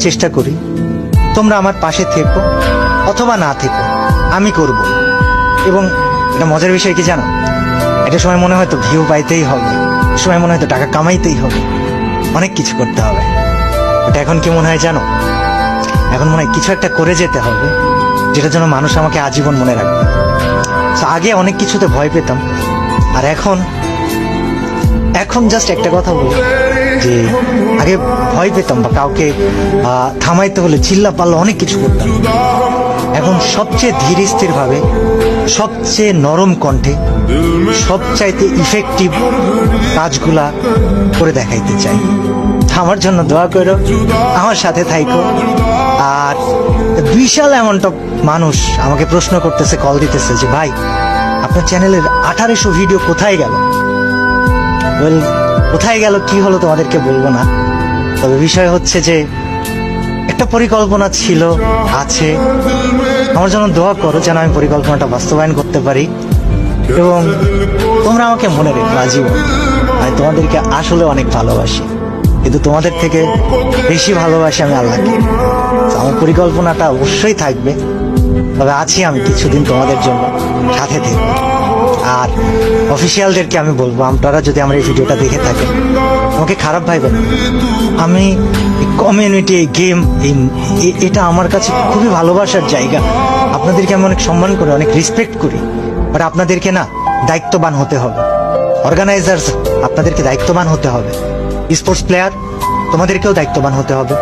চেষ্টা করি তোমরা আমার পাশে থেকো অথবা না থেকো, আমি করব। এবং এটা মজার বিষয় কি জানো, একটা সময় মনে হয় তো ভিউ পাইতেই হবে, সময় মনে হয় তো টাকা কামাইতেই হবে, অনেক কিছু করতে হবে। ওটা এখন কি মনে হয় জানো, এখন মনে হয় কিছু একটা করে যেতে হবে যেটার জন্য মানুষ আমাকে আজীবন মনে রাখবে। আগে অনেক কিছুতে ভয় পেতাম, আর এখন জাস্ট একটা কথা বলি যে আগে ভয় পেতাম বা কাউকে থামাইতে হলে চিল্লা পাল্লা অনেক কিছু করতাম, এখন সবচেয়ে ধীর স্থির ভাবে, সবচেয়ে নরম কণ্ঠে, সবচাইতে ইফেক্টিভ কাজগুলা করে দেখাইতে চাই। আমার জন্য দোয়া করো, আমার সাথে থাইকো। আর বিশাল অ্যামাউন্ট অফ মানুষ আমাকে প্রশ্ন করতেছে, কল দিতেছে যে ভাই আপনার চ্যানেলের 1800 ভিডিও কোথায় গেল। কোথায় গেল কি হলো তোমাদেরকে বলবো না, তবে বিষয় হচ্ছে যে একটা পরিকল্পনা ছিল, আছে। আমার জন্য দোয়া করো যেন আমি পরিকল্পনাটা বাস্তবায়ন করতে পারি এবং তোমরা আমাকে মনে রেখো আজীবন। আমি তোমাদেরকে আসলে অনেক ভালোবাসি, কিন্তু তোমাদের থেকে বেশি ভালোবাসি আমি আল্লাহকে। আমার পরিকল্পনাটা অবশ্যই থাকবে, তবে আছি আমি কিছুদিন তোমাদের জন্য সাথে থাকবো। আর অফিসিয়ালদেরকে আমি বলবো, আপনারা যদি আমার এই ভিডিওটা দেখে থাকেন আমাকে খারাপ ভাইবেন না। আমি কমিউনিটি, এই গেম, এটা আমার কাছে খুবই ভালোবাসার জায়গা। আপনাদেরকে আমি অনেক সম্মান করি, অনেক রেসপেক্ট করি, বাট আপনাদেরকে না দায়িত্ববান হতে হবে। অর্গানাইজার্স, আপনাদেরকে দায়িত্ববান হতে হবে। স্পোর্টস প্লেয়ার, তোমাদেরকেও দায়িত্ববান হতে হবে।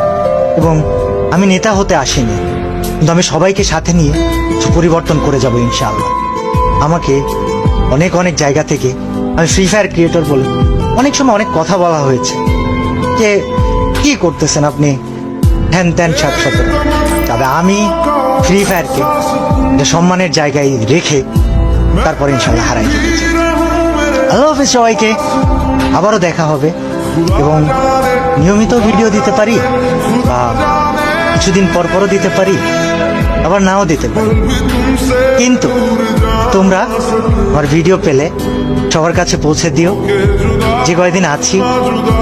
এবং আমি নেতা হতে আসিনি, কিন্তু আমি সবাইকে সাথে নিয়ে পরিবর্তন করে যাব ইনশাআল্লাহ। আমাকে অনেক অনেক জায়গা থেকে, আমি ফ্রি ফায়ার ক্রিয়েটর বলে অনেক সময় অনেক কথা বলা হয়েছে যে কি করতেছেন আপনি, হ্যান ত্যান সাত শত। তবে আমি ফ্রি ফায়ারকে সম্মানের জায়গায় রেখে তারপর ইনশাআল্লাহ হারাই দিতে চাই। আল্লাহ হাফেজ সবাইকে, আবারও দেখা হবে এবং নিয়মিত ভিডিও দিতে পারি বা কিছুদিন পর পরও দিতে পারি, আবার নাও দিতে পারি, কিন্তু তোমরা আমার ভিডিও পেলে সবার কাছে পৌঁছে দিও। যে কয়দিন আছি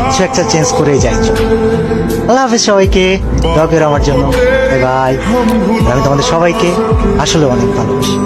কিছু একটা চেঞ্জ করেই যাইছো। আল্লাহ হাফেজ সবাইকে, দোয়া করো আমার জন্য। Bye bye. আমি তোমাদের সবাইকে আসলে অনেক ভালোবাসি।